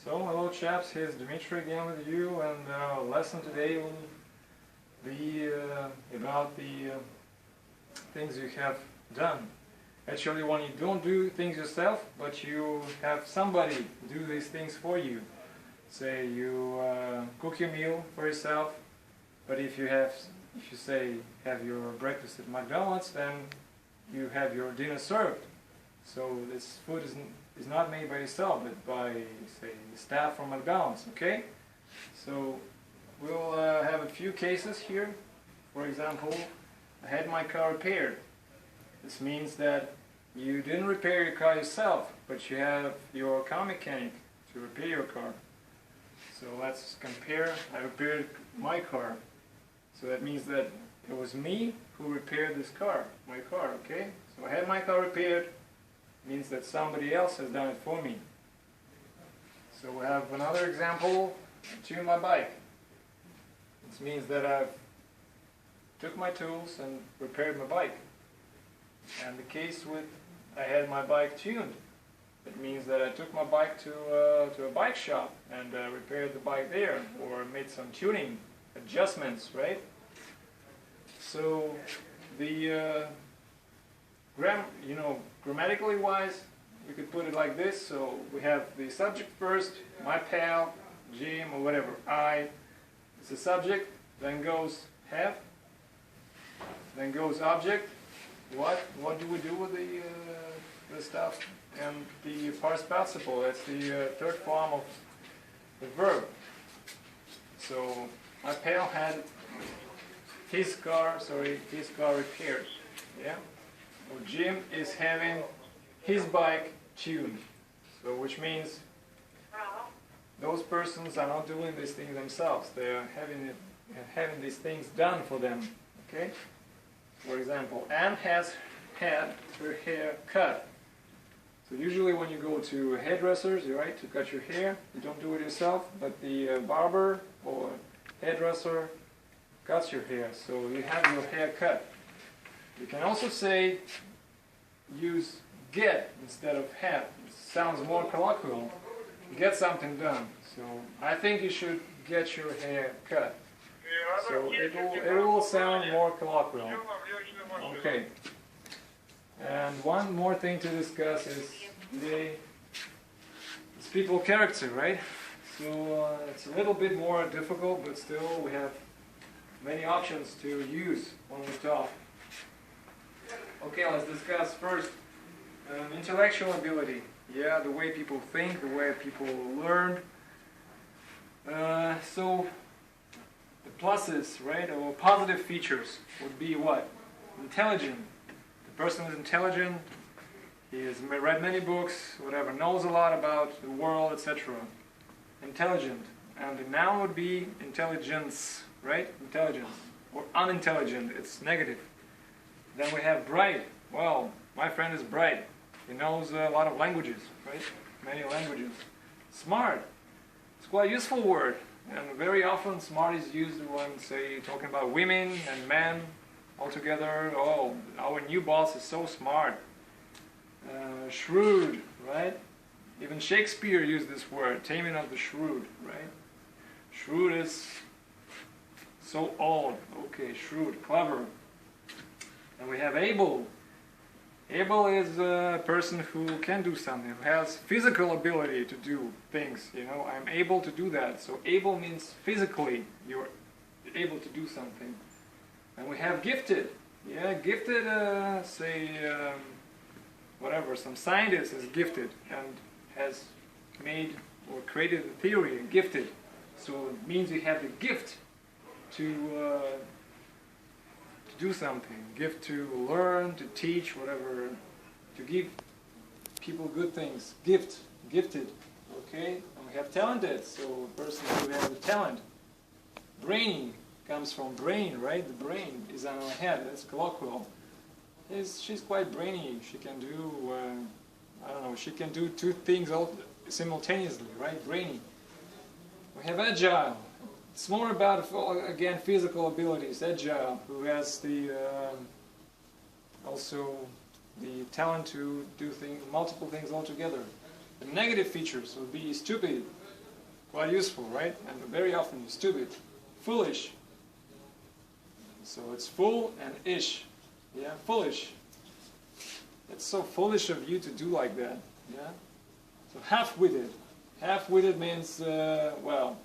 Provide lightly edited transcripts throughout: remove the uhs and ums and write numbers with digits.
So, hello chaps, here's Dmitry again with you, and our lesson today will be about the things you have done. Actually, when you don't do things yourself, but you have somebody do these things for you. Say you cook your meal for yourself, but if you say have your breakfast at McDonald's, then you have your dinner served. So this food is not made by yourself, but by, say, the staff from McDonald's, okay? So we'll have a few cases here. For example, I had my car repaired. This means that you didn't repair your car yourself, but you have your car mechanic to repair your car. So let's compare. I repaired my car. So that means that it was me who repaired this car, my car, okay? So I had my car repaired. Means that somebody else has done it for me. So we have another example. I tuned my bike. This means that I took my tools and repaired my bike. And the case with I had my bike tuned. It means that I took my bike to a bike shop and repaired the bike there, or made some tuning adjustments, right? So the grammatically wise, we could put it like this. So we have the subject first, my pal, Jim, or whatever, I. It's the subject, then goes have, then goes object, what do we do with the stuff, and the past participle, that's the third form of the verb. So my pal had his car repaired, yeah? Or Jim is having his bike tuned, so which means those persons are not doing these things themselves. They are having these things done for them. Okay. For example, Anne has had her hair cut. So usually when you go to hairdressers, you're right, to cut your hair, you don't do it yourself, but the barber or hairdresser cuts your hair. So you have your hair cut. You can also say, use get instead of have. It sounds more colloquial. Get something done. So I think you should get your hair cut. So it will sound more colloquial. Okay. And one more thing to discuss is people character, right? So it's a little bit more difficult, but still we have many options to use when we talk. Okay, let's discuss first intellectual ability. Yeah, the way people think, the way people learn. So the pluses, right, or positive features would be what? Intelligent. The person is intelligent. He has read many books, whatever, knows a lot about the world, etc. Intelligent. And the noun would be intelligence, right? Intelligence. Or unintelligent. It's negative. Then we have bright. Well, my friend is bright. He knows a lot of languages, right? Many languages. Smart. It's quite a useful word. And very often smart is used when, say, talking about women and men altogether. Oh, our new boss is so smart. Shrewd, right? Even Shakespeare used this word, Taming of the Shrew, right? Shrewd is so old. Okay, shrewd, clever. And we have able. Able is a person who can do something, who has physical ability to do things. You know, I'm able to do that. So able means physically you're able to do something. And we have gifted. Yeah, gifted, whatever, some scientist is gifted and has made or created a theory, gifted. So it means you have the gift to do something, gift to learn, to teach, whatever, to give people good things, gifted, okay? And we have talented, so a person who has a talent. Brainy comes from brain, right? The brain is on our head, that's colloquial. She's quite brainy, she can do, she can do two things all simultaneously, right? Brainy. We have agile. It's more about, again, physical abilities. Agile, who has the also the talent to do multiple things altogether. The negative features would be stupid, quite useful, right? And very often stupid. Foolish. So it's full and ish. Yeah, foolish. It's so foolish of you to do like that. Yeah. So half-witted. Half-witted means, well,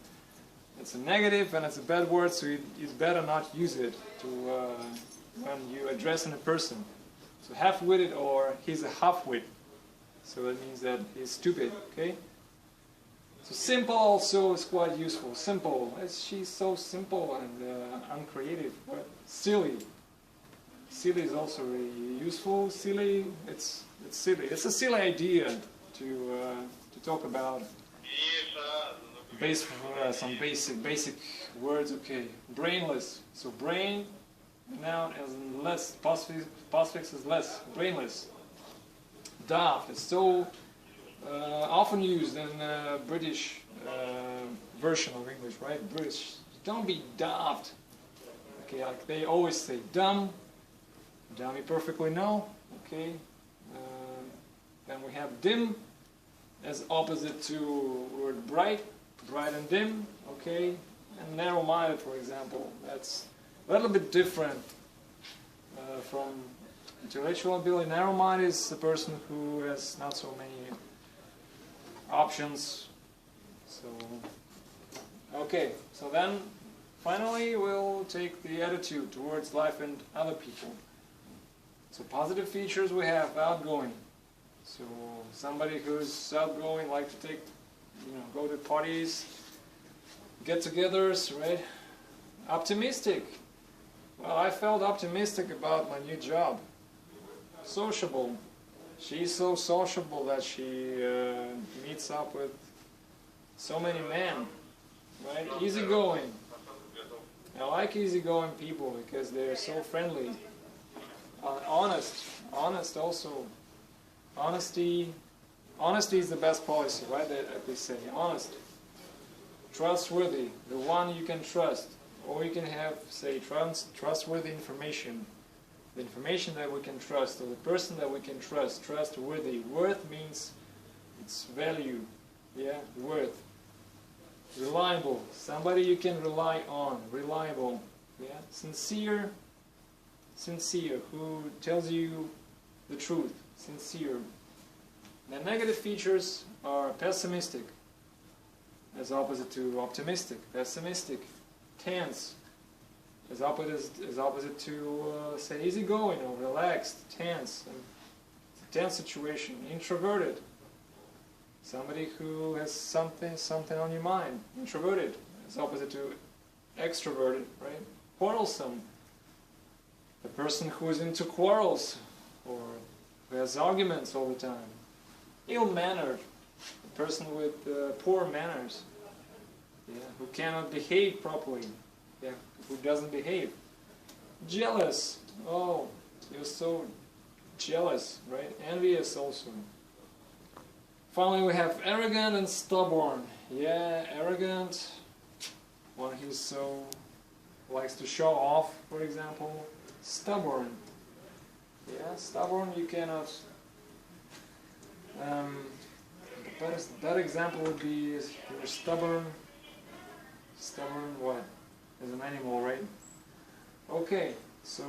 it's a negative and it's a bad word, so you'd better not use it to when you address a person. So half-witted, or he's a half-wit. So that means that he's stupid, okay? So simple also is quite useful. Simple. She's so simple and uncreative, but silly. Silly is also really useful. Silly, it's silly. It's a silly idea to talk about. Some basic words. Okay, brainless. So brain, noun as less. Postfix is less. Brainless. Daft. It's so often used in British version of English, right? British. Don't be daft. Okay, like they always say, dumb. Dumb, you perfectly know. Okay. Then we have dim as opposite to word bright. Bright and dim. Okay. And narrow-minded, for example. That's a little bit different from intellectual ability. Narrow-minded is the person who has not so many options. So, okay. So then, finally, we'll take the attitude towards life and other people. So positive features we have outgoing. So somebody who's outgoing, like to take, go to parties, get-togethers, right? Optimistic. Well, I felt optimistic about my new job. Sociable. She's so sociable that she meets up with so many men, right? Easygoing. I like easygoing people because they're so friendly. Honest also. Honesty is the best policy, right? That we say. Honest. Trustworthy. The one you can trust. Or you can have, say, trustworthy information. The information that we can trust, or the person that we can trust. Trustworthy. Worth means it's value. Yeah, worth. Reliable. Somebody you can rely on. Reliable. Yeah. Sincere. Sincere. Who tells you the truth. Sincere. The negative features are pessimistic, as opposite to optimistic. Pessimistic. Tense, as opposite to say easygoing or relaxed. Tense. It's a tense situation. Introverted. Somebody who has something on your mind. Introverted, as opposite to extroverted, right? Quarrelsome. The person who is into quarrels, or who has arguments all the time. Ill-mannered, a person with poor manners, yeah, who cannot behave properly, yeah, who doesn't behave. Jealous, oh, you're so jealous, right? Envious also. Finally, we have arrogant and stubborn. Yeah, arrogant, one who so likes to show off, for example. Stubborn. Yeah, stubborn, you cannot... the better example would be you're stubborn. Stubborn what? As an animal, right? Okay, so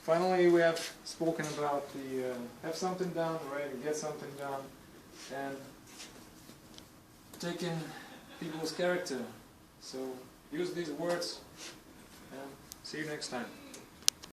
finally we have spoken about the have something done, right? Get something done, and taking people's character. So use these words, and see you next time.